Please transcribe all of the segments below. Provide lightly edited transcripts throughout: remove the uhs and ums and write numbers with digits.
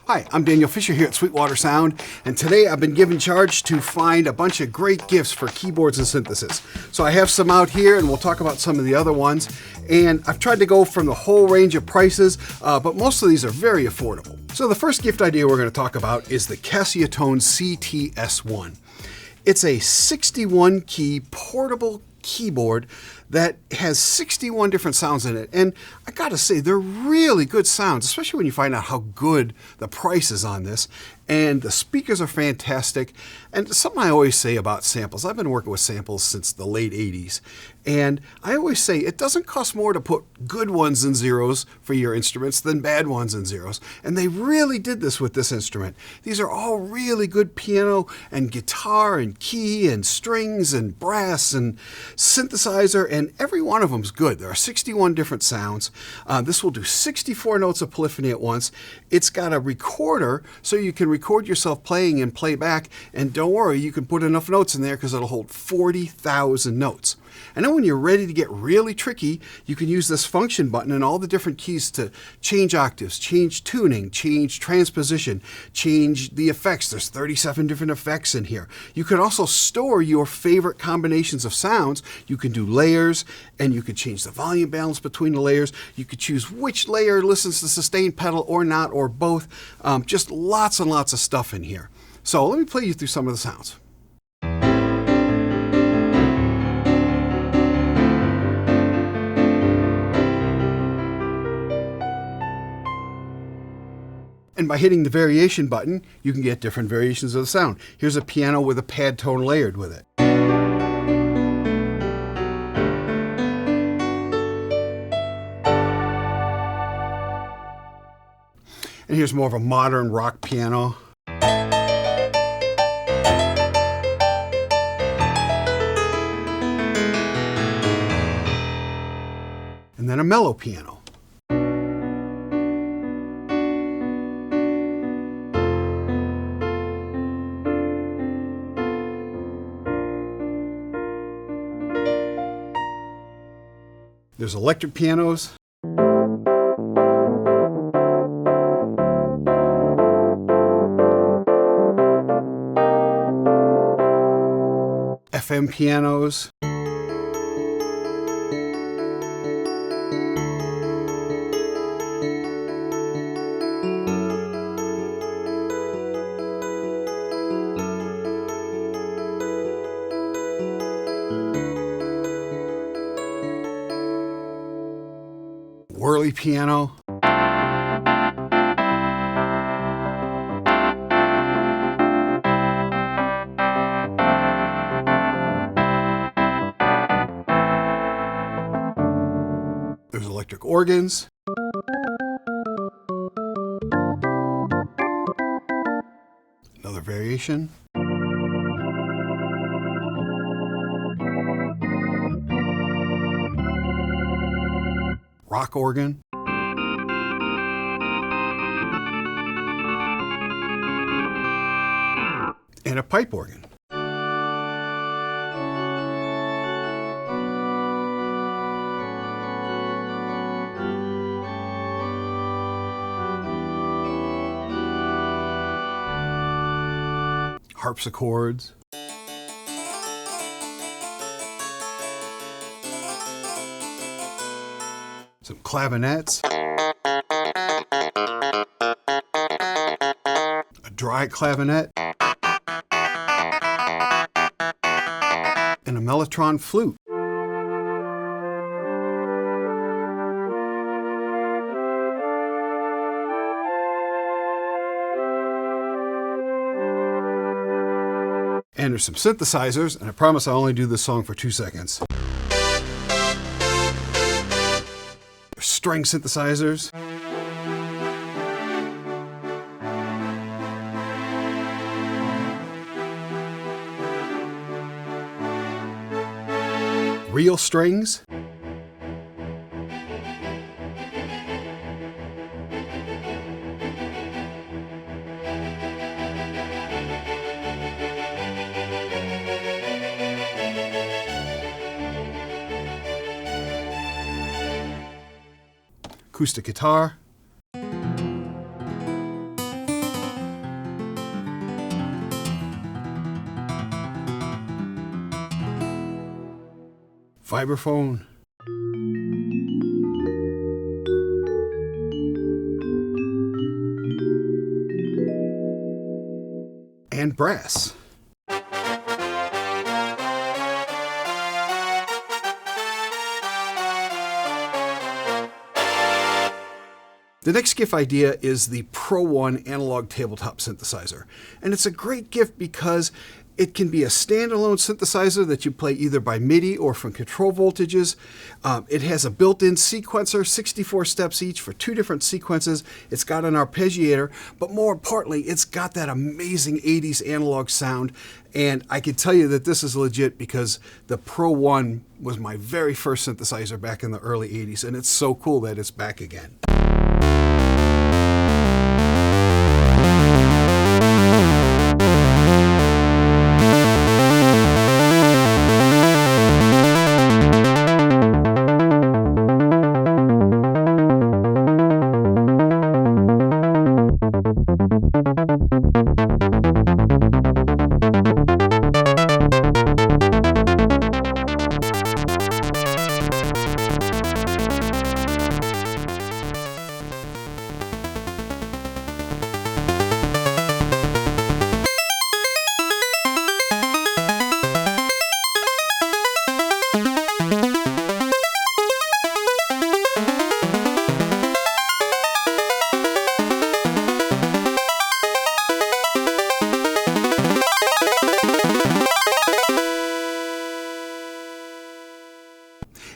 Hi, I'm Daniel Fisher here at Sweetwater Sound, and today I've been given charge to find a bunch of great gifts for keyboards and synthesis. So I have some out here, and we'll talk about some of the other ones. And I've tried to go from the whole range of prices, but most of these are very affordable. So the first gift idea we're going to talk about is the Casiotone CTS1. It's a 61 key portable keyboard that has 61 different sounds in it. And I gotta say, they're really good sounds, especially when you find out how good the price is on this. And the speakers are fantastic. And something I always say about samples, I've been working with samples since the late 80s. And I always say it doesn't cost more to put good ones and zeros for your instruments than bad ones and zeros. And they really did this with this instrument. These are all really good piano and guitar and key and strings and brass and synthesizer, and every one of them is good. There are 61 different sounds. This will do 64 notes of polyphony at once. It's got a recorder so you can record yourself playing and play back, and don't worry, you can put enough notes in there because it'll hold 40,000 notes. And then when you're ready to get really tricky, you can use this function button and all the different keys to change octaves, change tuning, change transposition, change the effects. There's 37 different effects in here. You can also store your favorite combinations of sounds. You can do layers, and you can change the volume balance between the layers. You could choose which layer listens to the sustain pedal or not, or both. Just lots and lots of stuff in here. So let me play you through some of the sounds. And by hitting the variation button, you can get different variations of the sound. Here's a piano with a pad tone layered with it. And here's more of a modern rock piano. And then a mellow piano. There's electric pianos. FM pianos. Whirly piano. There's electric organs. Another variation. Rock organ. And a pipe organ. Harpsichords. Some clavinets. A dry clavinet. And a mellotron flute. And there's some synthesizers, and I promise I'll only do this song for 2 seconds. There's string synthesizers. Real strings. acoustic guitar. vibraphone, and brass. The next GIF idea is the Pro One analog tabletop synthesizer. And it's a great GIF because it can be a standalone synthesizer that you play either by MIDI or from control voltages. It has a built-in sequencer, 64 steps each for 2 different sequences. It's got an arpeggiator, but more importantly, it's got that amazing 80s analog sound. And I can tell you that this is legit because the Pro One was my very first synthesizer back in the early 80s, and it's so cool that it's back again.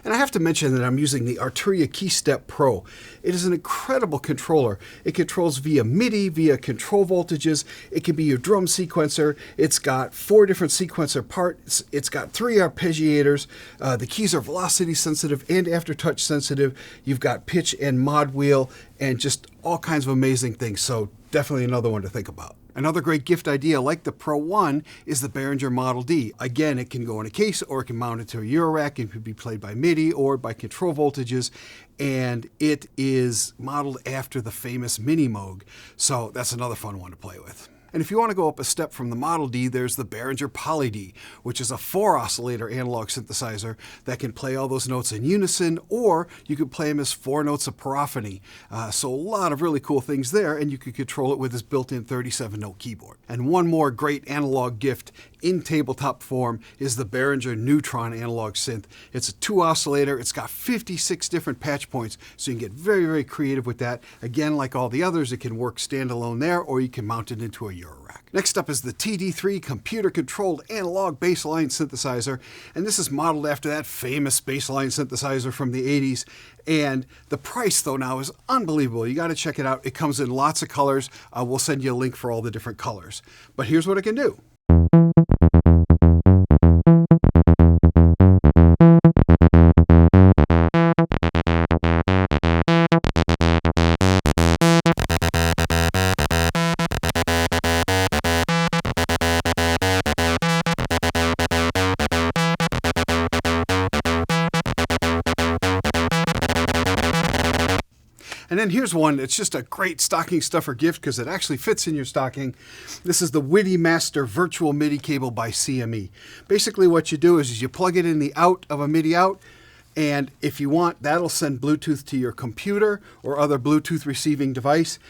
And I have to mention that I'm using the Arturia KeyStep Pro. It is an incredible controller. It controls via MIDI, via control voltages. It can be your drum sequencer. It's got 4 different sequencer parts. It's got 3 arpeggiators. The keys are velocity sensitive and aftertouch sensitive. You've got pitch and mod wheel and just all kinds of amazing things. So definitely another one to think about. Another great gift idea like the Pro One is the Behringer Model D. Again, it can go in a case or it can mount it to a Eurorack. It could be played by MIDI or by control voltages. And it is modeled after the famous Mini Moog. So that's another fun one to play with. And if you want to go up a step from the Model D, there's the Behringer Poly D, which is a 4-oscillator analog synthesizer that can play all those notes in unison, or you could play them as 4 notes of Paraphonic. So a lot of really cool things there, and you could control it with this built-in 37-note keyboard. And one more great analog gift in tabletop form is the Behringer Neutron analog synth. It's a 2-oscillator. It's got 56 different patch points, so you can get very, very creative with that. Again, like all the others, it can work standalone there, or you can mount it into a Eurorack. Next up is the TD3 computer-controlled analog bassline synthesizer, and this is modeled after that famous bassline synthesizer from the 80s. And the price, though, now is unbelievable. You got to check it out. It comes in lots of colors. We'll send you a link for all the different colors. But here's what it can do. And then here's one, it's just a great stocking stuffer gift because it actually fits in your stocking. This is the WIDI Master Virtual MIDI Cable by CME. Basically what you do is you plug it in the out of a MIDI out, and if you want, that'll send Bluetooth to your computer or other Bluetooth receiving device.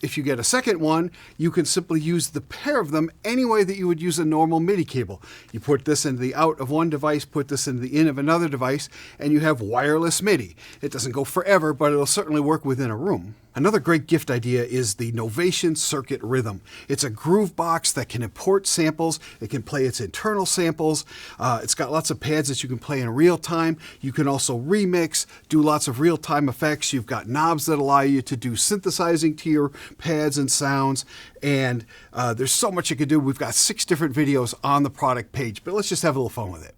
If you get a second one, you can simply use the pair of them any way that you would use a normal MIDI cable. You put this into the out of one device, put this into the in of another device, and you have wireless MIDI. It doesn't go forever, but it'll certainly work within a room. Another great gift idea is the Novation Circuit Rhythm. It's a Groovebox that can import samples. It can play its internal samples. It's got lots of pads that you can play in real time. You can also remix, do lots of real-time effects. You've got knobs that allow you to do synthesizing to your pads and sounds. And there's so much you can do. We've got 6 different videos on the product page, but let's just have a little fun with it.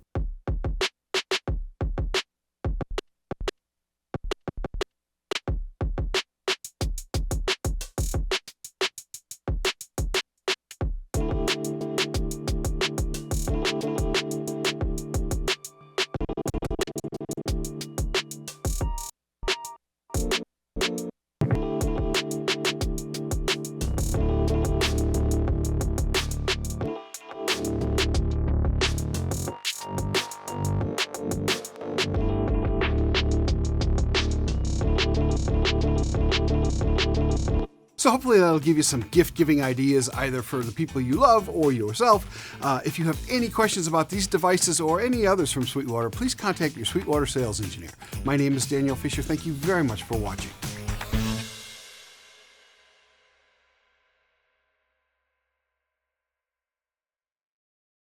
So hopefully that'll give you some gift-giving ideas either for the people you love or yourself. If you have any questions about these devices or any others from Sweetwater, please contact your Sweetwater sales engineer. My name is Daniel Fisher. Thank you very much for watching.